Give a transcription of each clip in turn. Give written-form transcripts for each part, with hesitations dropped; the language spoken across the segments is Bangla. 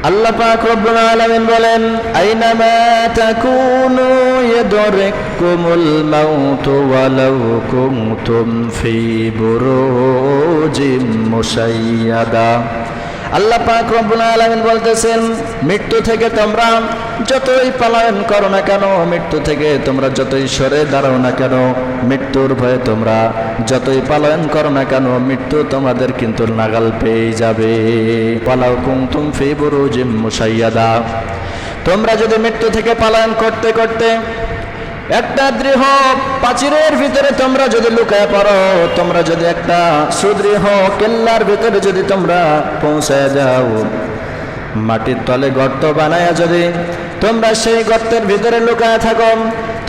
আল্লাহ পাক রব্বুল আলামিন বলেন, আইনামা তাকুনু ইয়াদরিকুমুল মাউতু ওয়ালাউ কুনতুম ফি বুরুজিম মুশাইয়াদা। আল্লাহ পাক রব্বুল আলামিন বলতেছেন, মৃত্যু থেকে তোমরা যতই পলায়ন করো না কেন, মৃত্যু থেকে তোমরা যতই সরে দাঁড়াও না কেন, মৃত্যুর ভয়ে তোমরা যতই পলায়ন করো না কেন, মৃত্যু তোমাদের কিন্তু নাগাল পেয়ে যাবে। ওয়ালাউ কুনতুম ফি বুরুজিম মুশাইয়াদা। তোমরা যদি মৃত্যু থেকে পলায়ন করতে করতে একটা দৃঢ় প্রাচীরের ভিতরে তোমরা যদি লুকায় পড়ো, তোমরা যদি একটা সুদৃঢ় কেল্লার ভিতরে যদি তোমরা পৌঁছায় যাও, মাটির তলে গর্ত বানায়া যদি তোমরা সেই গর্তের ভিতরে লুকায় থাকো,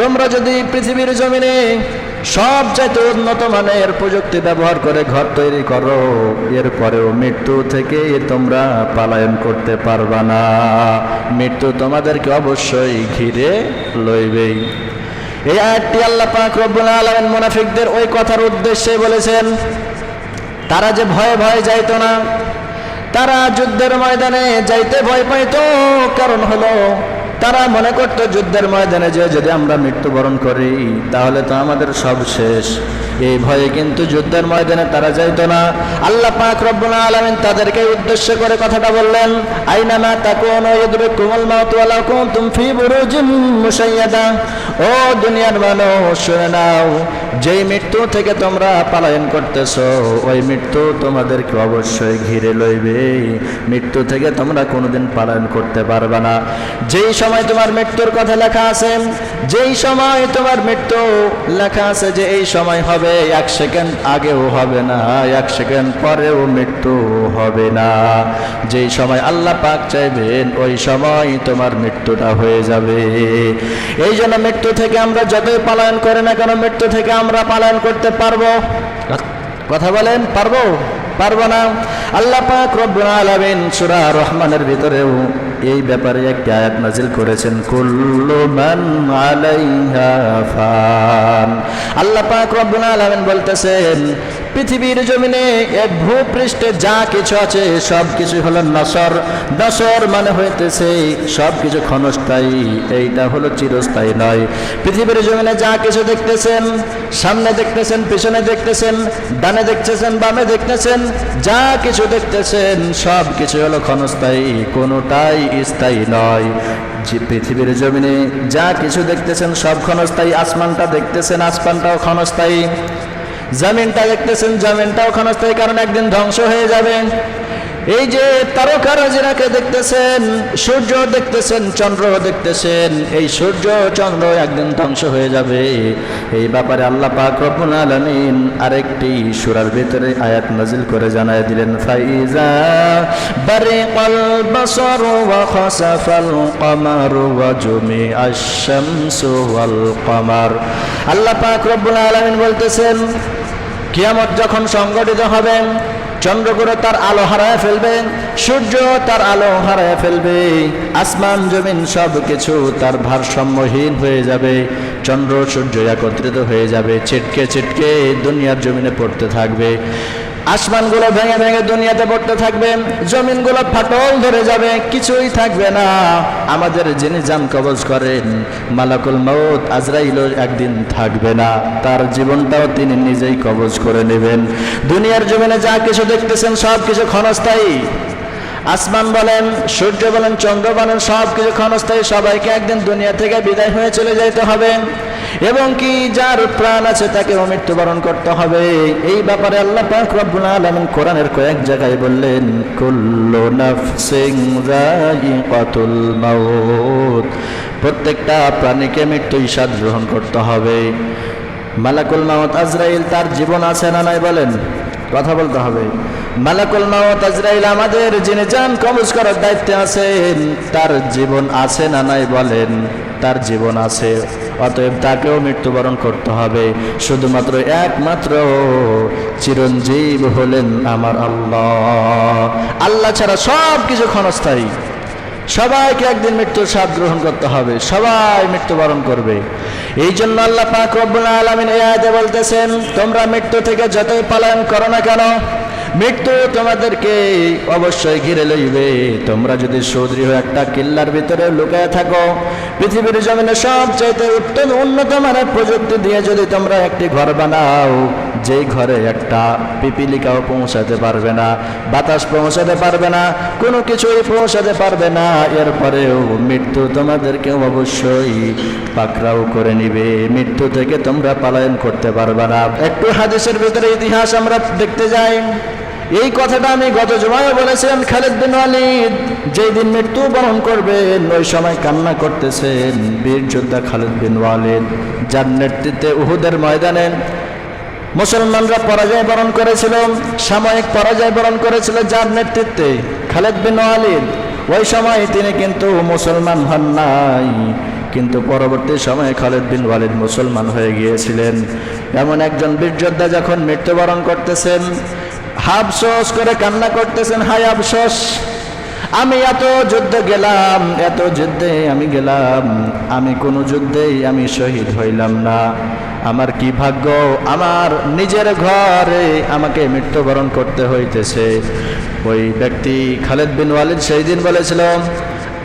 তোমরা যদি পৃথিবীর জমিনে সব চাইতে উন্নত মানের প্রযুক্তি ব্যবহার করে ঘর তৈরি করো, এরপরেও মৃত্যু থেকে তোমরা পলায়ন করতে পারবা না। মৃত্যু তোমাদেরকে অবশ্যই ঘিরে লইবেই। এই আয়াতটি আল্লাহ পাক রব্বুল আলামিন মুনাফিকদের ওই কথার উদ্দেশ্যে বলেছেন। তারা যে ভয়ে ভয়ে যাইতো না, তারা যুদ্ধের ময়দানে যাইতে ভয় পাইতো, কারণ হলো তারা মনে করত যুদ্ধের ময়দানে যে যদি আমরা মৃত্যুবরণ করি তাহলে তো আমাদের সব শেষ। এই ভয়ে কিন্তু যুদ্ধের ময়দানে তারা যাইতো না। আল্লাহ পাক রব্বুল আলামিন তাদেরকে উদ্দেশ্য করে কথাটা বললেন, আইনামা তাকুনু ইয়াদরিকুমুল মাউতু ওয়া লাউ কুনতুম ফি বুরুজিম মুশাইয়াদা। ও দুনিয়ার মানুষ, শুনে নাও, যেই মৃত্যু থেকে তোমরা পলায়ন করতেছো, ওই মৃত্যু তোমাদেরকে অবশ্যই ঘিরে লইবে। মৃত্যু থেকে তোমরা কোনোদিন পলায়ন করতে পারবে না। যেই সময় তোমার মৃত্যুর কথা লেখা আছে, যেই সময় তোমার মৃত্যু লেখা আছে যে এই সময় হবে, এক সেকেন্ড আগেও হবে না, এক সেকেন্ড পরেও মৃত্যু হবে না। যেই সময় আল্লাহ পাক চাইবেন ওই সময় তোমার মৃত্যুটা হয়ে যাবে। এই জন্য মৃত্যু থেকে আমরা যতই পলায়ন করি না কেন, মৃত্যু থেকে আমরা পলায়ন করতে পারবো? কথা বলেন, পারবো? পারবো না। আল্লাহ পাক রব্বুল আলামিন সূরা রহমানের ভিতরেও এই ব্যাপারে একটি আয়াত নাজিল করেছেন, কুল্লু মান আলাইহা ফান। আল্লাহ পাক রব্বুল আলামিন বলতেছেন, পৃথিবীর জমিনে এক ভূপৃষ্ঠে যা কিছু আছে সব কিছু হলো নসর। নসর মানে হইতেছে সব কিছু ক্ষণস্থায়ী, এইটা হলো চিরস্থায়ী নয়। পৃথিবীর জমিনে যা কিছু দেখতেছেন, সামনে দেখতেছেন, পিছনে দেখতেছেন, ডানে দেখতেছেন, বামে দেখতেছেন, যা কিছু দেখতেছেন সব কিছু হলো ক্ষণস্থায়ী, কোনোটাই স্থায়ী নয়। যে পৃথিবীর জমিনে যা কিছু দেখতেছেন সব ক্ষণস্থায়ী। আসমানটা দেখতেছেন, আসমানটাও ক্ষণস্থায়ী। জমিনটা দেখতেছেন, জমিনটাও ক্ষণস্থায়ী, কারণ একদিন ধ্বংস হয়ে যাবে। এই যে তারকারাজিরাকে দেখতেছেন, সূর্য দেখতেছেন, চন্দ্র দেখতেছেন, এই সূর্য চন্দ্র একদিন ধ্বংস হয়ে যাবে। এই ব্যাপারে আল্লাহ পাক রব্বুল আলামিন আরেকটি সূরার ভিতরে আয়াত নাজিল করে জানায় দিলেন, ফাইজা বারিকাল বাসারু ওয়া খাসাফাল কমারু ওয়া জুমিআশ শামসু ওয়াল কমার। আল্লাহ পাক রব্বুল আলামিন বলতেছেন, কিয়ামত যখন সংঘটিত হবে, চন্দ্রগুলো তার আলো হারায় ফেলবে, সূর্য তার আলো হারায় ফেলবে, আসমান জমিন সব কিছু তার ভারসাম্যহীন হয়ে যাবে, চন্দ্র সূর্য একত্রিত হয়ে যাবে, ছিটকে ছিটকে দুনিয়ার জমিনে পড়তে থাকবে। আসমানগুলো ভেঙে ভেঙে দুনিয়াতে পড়তে থাকবে, জমিনগুলো ফাটল ধরে যাবে, কিছুই থাকবে না। আমাদের যিনি জান কবজ করেন মালাকুল মউত আজরাইলও একদিন থাকবে না, তার জীবনটাও তিনি নিজেই কবজ করে নেবেন। দুনিয়ার জমিনে যা কিছু দেখতেছেন সব কিছু ক্ষণস্থায়ী। আসমান বলেন, সূর্য বলেন, চন্দ্র বলেন, সব কিছু ক্ষণস্থায়ী। সবাইকে একদিন দুনিয়া থেকে বিদায় হয়ে চলে যেতে হবে, এবং কি যার প্রাণ আছে তাকে মৃত্যুবরণ করতে হবে। এই ব্যাপারে আল্লাহ পাক রব্বুল আলামিন কোরআনের কয়েক জায়গায় বললেন, কুল্লু নাফসিন যায়িকাতুল মাউত। প্রত্যেকটা প্রাণীকে মৃত্যুর স্বাদ গ্রহণ করতে হবে। মালাকুল মাউত আজরাইল তার জীবন আছে না নাই বলেন? কথা বলতে হবে। মালাকুল মাউত আজরাইল আমাদের যিনি জান কবজ করার দায়িত্বে আছেন, তার জীবন আছে না নাই বলেন? তার জীবন আছে, অতএব তাকেও মৃত্যুবরণ করতে হবে। শুধুমাত্র একমাত্র চিরঞ্জীব হলেন আমার আল্লাহ। আল্লাহ ছাড়া সব কিছু ক্ষণস্থায়ী। সবাইকে একদিন মৃত্যুর স্বাদ গ্রহণ করতে হবে, সবাই মৃত্যুবরণ করবে। এই জন্য আল্লাহ পাক রব্বুল আলামিন এই আয়াতে বলতেছেন, তোমরা মৃত্যু থেকে যতই পলায়ন করো না কেন, মৃত্যু তোমাদেরকে অবশ্যই ঘিরে লইবে। তোমরা যদি সুদৃঢ় একটা কিল্লার ভিতরে লুকায় থাকো, পৃথিবীর জমিনে সবচাইতে উত্তম উন্নত মানের প্রযুক্তি দিয়ে যদি তোমরা একটি ঘর বানাও, যেই ঘরে একটা পিপিলিকাও পৌঁছাতে পারবে না, বাতাস পৌঁছাতে পারবে না, কোনো কিছুই পৌঁছাতে পারবে না, এরপরেও মৃত্যু তোমাদেরকে অবশ্যই পাকড়াও করে নিবে। মৃত্যু থেকে তোমরা পলায়ন করতে পারবে না। একটু হাদিসের ভিতরে ইতিহাস আমরা দেখতে যাই। এই কথাটা আমি গত জুমায় বলেছিলাম। খালিদ বিন ওয়ালিদ যেই দিন মৃত্যু বরণ করবেন, ওই সময় কান্না করতেছেন বীর যোদ্ধা খালিদ বিন ওয়ালিদ, যার নেতৃত্বে উহুদের ময়দানে মুসলমানরা পরাজয় বরণ করেছিল, সাময়িক পরাজয় বরণ করেছিল যার নেতৃত্বে খালিদ বিন ওয়ালিদ। ওই সময় তিনি কিন্তু মুসলমান হন নাই, কিন্তু পরবর্তী সময়ে খালিদ বিন ওয়ালিদ মুসলমান হয়ে গিয়েছিলেন। এমন একজন বীর যোদ্ধা যখন মৃত্যুবরণ করতেছেন, আফসোস করে কান্না করতেছেন, হায় আফসোস, আমি এত যুদ্ধে গেলাম, এত যুদ্ধে আমি গেলাম, আমি কোনো যুদ্ধেই আমি শহীদ হইলাম না। আমার কি ভাগ্য, আমার নিজের ঘরে আমাকে মৃত্যুবরণ করতে হইতেছে। ওই ব্যক্তি খালিদ বিন ওয়ালিদ সেই দিন বলেছিল,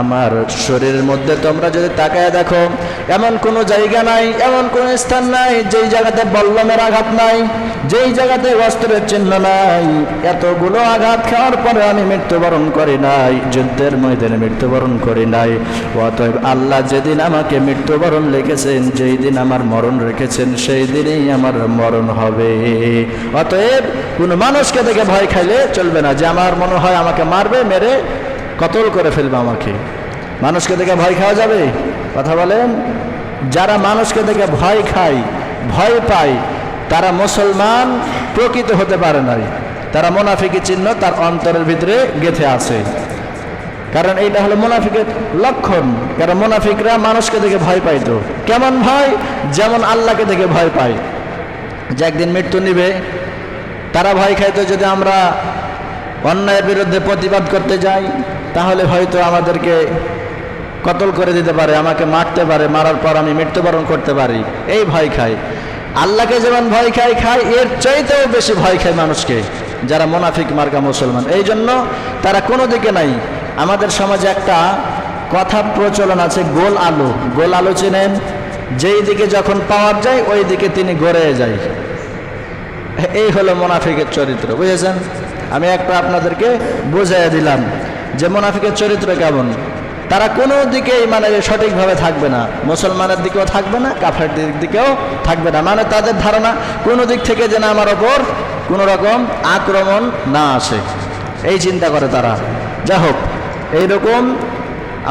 আমার শরীরের মধ্যে তোমরা যদি তাকায় দেখো, এমন কোনো জায়গা নাই, এমন কোনো স্থান নাই যেই জায়গাতে বল্লমের আঘাত নাই, যেই জায়গাতে অস্ত্রের চিহ্ন নাই। এতগুলো আঘাত খাওয়ার পরে আমি মৃত্যুবরণ করি নাই, যুদ্ধের ময়দানে মৃত্যুবরণ করি নাই। অতএব আল্লাহ যেদিন আমাকে মৃত্যুবরণ লিখেছেন, যেই দিন আমার মরণ রেখেছেন, সেই দিনেই আমার মরণ হবে। অতএব কোনো মানুষকে দেখে ভয় খাইলে চলবে না, যে আমার মনে হয় আমাকে মারবে, মেরে কতল করে ফেলবে আমাকে। মানুষকে দেখে ভয় খাওয়া যাবে? কথা বলেন। যারা মানুষকে দেখে ভয় খায়, ভয় পায়, তারা মুসলমান প্রকৃত হতে পারে নাই, তারা মুনাফিকি চিহ্ন তার অন্তরের ভিতরে গেঁথে আছে। কারণ এইটা হলো মুনাফিকের লক্ষণ। কারণ মুনাফিকরা মানুষকে দেখে ভয় পাইতো। কেমন ভয়? যেমন আল্লাহকে দেখে ভয় পায়, যে একদিন মৃত্যু নিবে। তারা ভয় খাইতো যদি আমরা অন্যায়ের বিরুদ্ধে প্রতিবাদ করতে যাই, তাহলে হয়তো আমাদেরকে কতল করে দিতে পারে, আমাকে মারতে পারে, মারার পর আমি মৃত্যুবরণ করতে পারি, এই ভয় খায়। আল্লাহকে যেমন ভয় খায়, এর চাইতেও বেশি ভয় খায় মানুষকে, যারা মুনাফিক মার্কা মুসলমান। এই জন্য তারা কোনো দিকে নাই। আমাদের সমাজে একটা কথা প্রচলন আছে, গোল আলু। গোল আলু চেনেন? যেই দিকে যখন পাওয়ার যায় ওই দিকে তিনি গড়ে যায়। এই হলো মুনাফিকের চরিত্র, বুঝেছেন? আমি একটা আপনাদেরকে বুঝাইয়া দিলাম যে মুনাফিকের চরিত্র কেমন। তারা কোনো দিকেই মানে সঠিকভাবে থাকবে না, মুসলমানের দিকেও থাকবে না, কাফেরদের দিকেও থাকবে না। মানে তাদের ধারণা কোনো দিক থেকে যেন আমার ওপর কোনো রকম আক্রমণ না আসে, এই চিন্তা করে তারা। যা হোক, এইরকম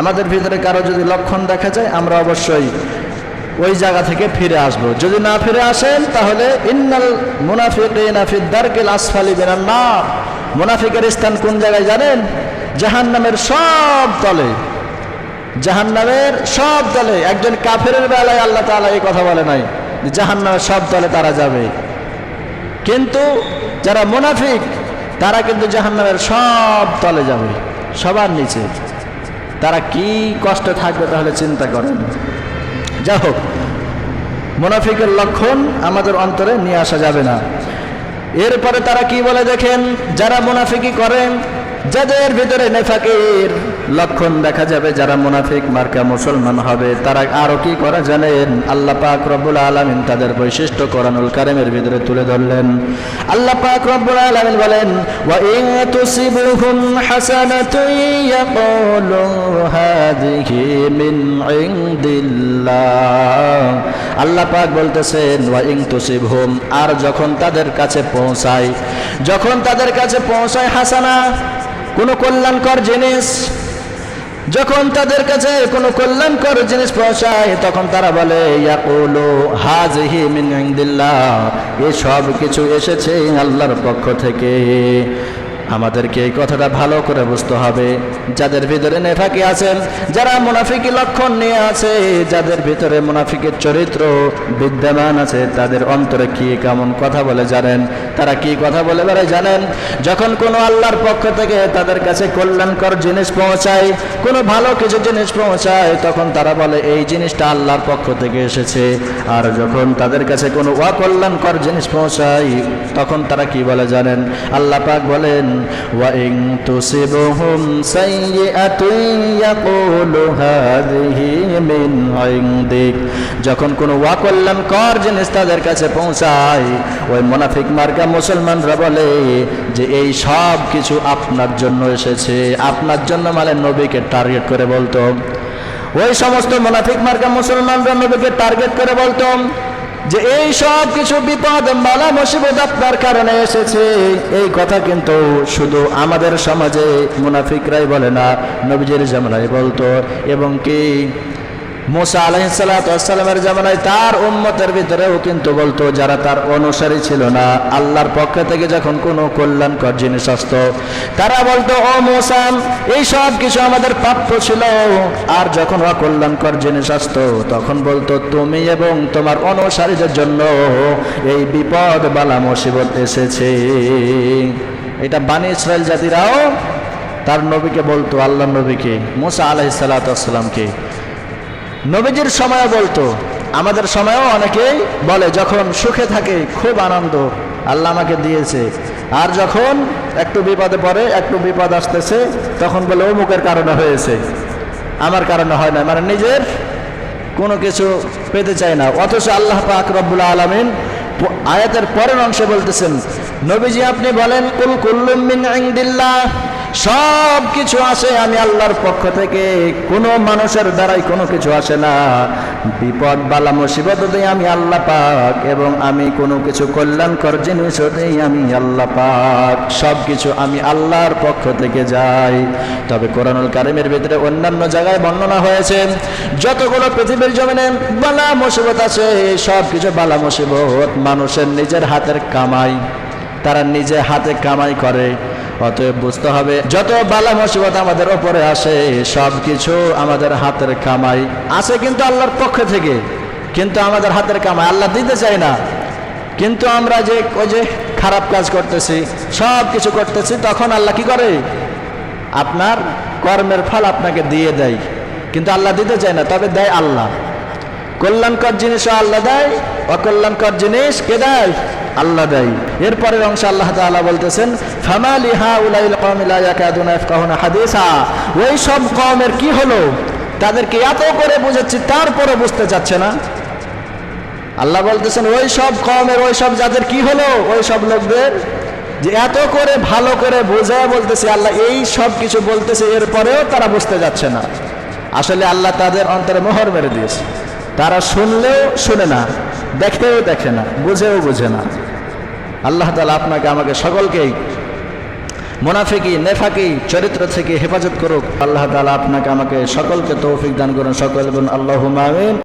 আমাদের ভিতরে কারো যদি লক্ষণ দেখা যায়, আমরা অবশ্যই ওই জায়গা থেকে ফিরে আসব। যদি না ফিরে আসেন, তাহলে ইন্নাল মুনাফিকিনা ফিদ দারকিল আসফালি মিনান নার। মুনাফিকের স্থান কোন জায়গায় জানেন? জাহান্নামের সব তলে। জাহান্নামের সব তলে। একজন কাফেরের বেলায় আল্লাহ তাআলা এই কথা বলে নাই যে জাহান্নামের সব তলে তারা যাবে, কিন্তু যারা মুনাফিক তারা কিন্তু জাহান্নামের সব তলে যাবে, সবার নিচে। তারা কি কষ্ট থাকবে তাহলে চিন্তা করেন। যা হোক, মুনাফিকের লক্ষণ আমাদের অন্তরে নিয়ে আসা যাবে না। এরপরে তারা কি বলে দেখেন, যারা মুনাফিকি করেন, যাদের ভিতরে নেফাকের লক্ষণ দেখা যাবে, যারা মুনাফিক মার্কা মুসলমান হবে, তারা আরো কি করে জানেন? আল্লাহ পাক রব্বুল আলামিন তাদের বৈশিষ্ট্য কোরআনুল কারীমের ভিতরে তুলে ধরলেন। আল্লাহ পাক রব্বুল আলামিন বলেন, ওয়া ইন তুসিবুহুম হাসানাতুন ইয়াকুলু হাযিহি মিন ইনদিল্লাহ। আল্লাহ পাক বলতেছেন, ওয়া ইন তুসিবহুম, আর যখন তাদের কাছে পৌঁছায়, যখন তাদের কাছে পৌঁছায় হাসানা, কোনো কল্যাণকর জিনিস, যখন তাদের কাছে কোনো কল্যাণকর জিনিস পৌঁছায়, তখন তারা বলে ইয়াকুলু হাযিহি মিন ইনদিল্লাহ, এই সব কিছু এসেছে আল্লাহর পক্ষ থেকে। আমাদেরকে এই কথাটা ভালো করে বুঝতে হবে, যাদের ভিতরে নেফাকি আছেন, যারা মুনাফিকি লক্ষণ নিয়ে আছে, যাদের ভিতরে মুনাফিকের চরিত্র বিদ্যমান আছে, তাদের অন্তরে কি কেমন কথা বলে জানেন? তারা কি কথা বলে বেড়ায় জানেন? যখন কোনো আল্লাহর পক্ষ থেকে তাদের কাছে কল্যাণকর জিনিস পৌঁছায়, কোনো ভালো কিছু জিনিস পৌঁছায়, তখন তারা বলে এই জিনিসটা আল্লাহর পক্ষ থেকে এসেছে। আর যখন তাদের কাছে কোনো অকল্যাণকর জিনিস পৌঁছায়, তখন তারা কি বলে জানেন? আল্লাহ পাক বলেন, ওয়া ইন তুসিবহুম সাইয়্যাতুন ইয়াকুলু হাযিহি মিন ইনদিক। যখন কোনো অকল্যাণকর জিনিস তাদের কাছে পৌঁছায়, ওই মুনাফিক মার্কা মুসলমানরা বলে যে এই সব কিছু আপনার জন্য এসেছে। আপনার জন্য মানে নবীকে টার্গেট করে বলতো। ওই সমস্ত মুনাফিক মার্কা মুসলমানরা নবীকে টার্গেট করে বলতো যে এই সব কিছু বিপদ বালা মুসিবত আপনার কারণে এসেছে। এই কথা কিন্তু শুধু আমাদের সমাজে মুনাফিকরাই বলে না, নবীজির জামানায় বলতো। এবং কি মুসা আলাইহিস সালাতু ওয়াস সালামের জামানায় তার উম্মতের ভিতরেও কিন্তু বলতো, যারা তার অনুসারী ছিল না, আল্লাহর পক্ষ থেকে যখন কোনো কল্যাণকর জিনিস আসতো, তারা বলতো, ও মুসা, এই সব কিছু আমাদের প্রাপ্য ছিল। আর যখন অকল্যাণকর জিনিস আসতো, তখন বলতো, তুমি এবং তোমার অনুসারীদের জন্য এই বিপদ বালা মুসিবত এসেছে। এটা বনী ইসরাইল জাতিরাও তার নবীকে বলতো, আল্লাহর নবীকে, মুসা আলাইহিস সালাতু ওয়াস সালামকে। নবীজির সময় বলতো, আমাদের সময়ও অনেকেই বলে, যখন সুখে থাকে খুব আনন্দ আল্লাহ আমাকে দিয়েছে, আর যখন একটু বিপদে পড়ে, একটু বিপদ আসতেছে, তখন বলে অমুকের কারণে হয়েছে, আমার কারণে হয় না, মানে নিজের কোনো কিছু পেতে চায় না। অথচ আল্লাহ পাক রব্বুল আলামিন আয়াতের পরের অংশে বলতেছেন, নবীজি আপনি বলেন, কুল কুল্লুম মিন ইনদিল্লাহ, সব কিছু আসে আমি আল্লাহর পক্ষ থেকে, কোনো মানুষের দ্বারাই কোনো কিছু আসে না। বিপদ বালা মুসিবত দেই আমি আল্লাহ পাক, এবং আমি কোনো কিছু কল্যাণকর জিনিসও দেই আমি আল্লাহ পাক। সব কিছু আমি আল্লাহর পক্ষ থেকে যাই। তবে কোরআনুল কারীমের ভিতরে অন্যান্য জায়গায় বর্ণনা হয়েছে, যতগুলো পৃথিবীর জমিনে বালা মুসিবত আছে, সব কিছু বালা মুসিবত মানুষের নিজের হাতের কামাই, তারা নিজে হাতে কামাই করে। অতএব বুঝতে হবে, যত বালা মুসিবত আমাদের ওপরে আসে, সব কিছু আমাদের হাতের কামাই আছে, কিন্তু আল্লাহর পক্ষ থেকে, কিন্তু আমাদের হাতের কামাই আল্লাহ দিতে চায় না। কিন্তু আমরা যে ওই যে খারাপ কাজ করতেছি, সব কিছু করতেছি, তখন আল্লাহ কি করে? আপনার কর্মের ফল আপনাকে দিয়ে দেয়, কিন্তু আল্লাহ দিতে চায় না। তবে দেয় আল্লাহ। কল্যাণকর জিনিসও আল্লাহ দেয়, অকল্যাণকর জিনিস কে দেয়? আল্লাহ দেয়। এরপরের অংশে আল্লাহ তাআলা বলতেছেন, ফামা লিহাউলাইল কওমি লা ইয়াকাদুনা ইয়াফকাহুনা হাদিসা। ওই সব কওমের কি হলো? তাদেরকে এত করে বুঝাচ্ছি, তারপরে বুঝতে চাচ্ছে না। আল্লাহ বলতেছেন, ওই সব কওমের, ওই সব যাদের কি হলো? ওই সব লোকদের যে এত করে ভালো করে বোঝায় বলতেছে, আল্লাহ এই সব কিছু বলতেছে, এরপরেও তারা বুঝতে যাচ্ছে না। আসলে আল্লাহ তাদের অন্তরে মোহর মেরে দিয়েছে। তারা শুনলেও শুনে না, দেখতেও দেখে না, বুঝেও বুঝে না। আল্লাহ তাআলা আপনাকে আমাকে সকলকেই মুনাফিকি নেফাকি চরিত্র থেকে হেফাজত করুক। আল্লাহ তাআলা আপনাকে আমাকে সকলকে তৌফিক দান করুন। সকল বলুন আল্লাহুম্মা আমিন।